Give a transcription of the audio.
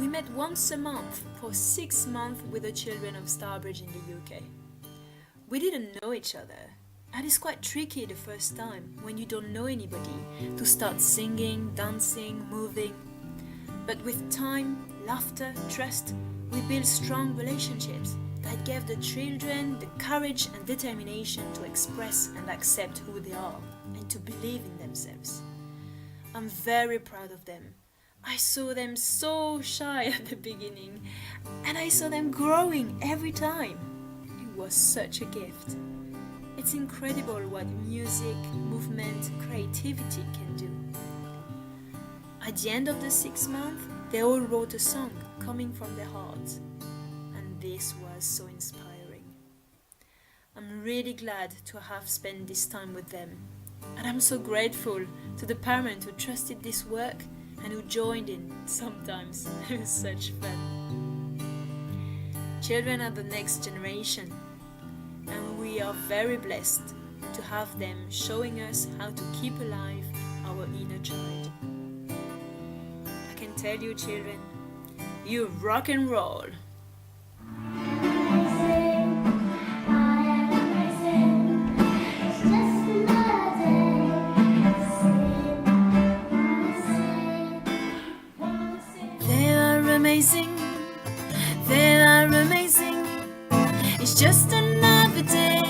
We met once a month for 6 months with the children of Stourbridge in the UK. We didn't know each other, and it's quite tricky the first time when you don't know anybody to start singing, dancing, moving. But with time, laughter, trust, we built strong relationships that gave the children the courage and determination to express and accept who they are and to believe in themselves. I'm very proud of them. I saw them so shy at the beginning, and I saw them growing every time. It was such a gift. It's incredible what music, movement, creativity can do. At the end of the 6 months, they all wrote a song coming from their hearts, and this was so inspiring. I'm really glad to have spent this time with them, and I'm so grateful to the parents who trusted this work and who joined in sometimes. It was such fun. Children are the next generation, and we are very blessed to have them showing us how to keep alive our inner child. I can tell you, children, you rock and roll. Amazing, they are amazing. It's just another day.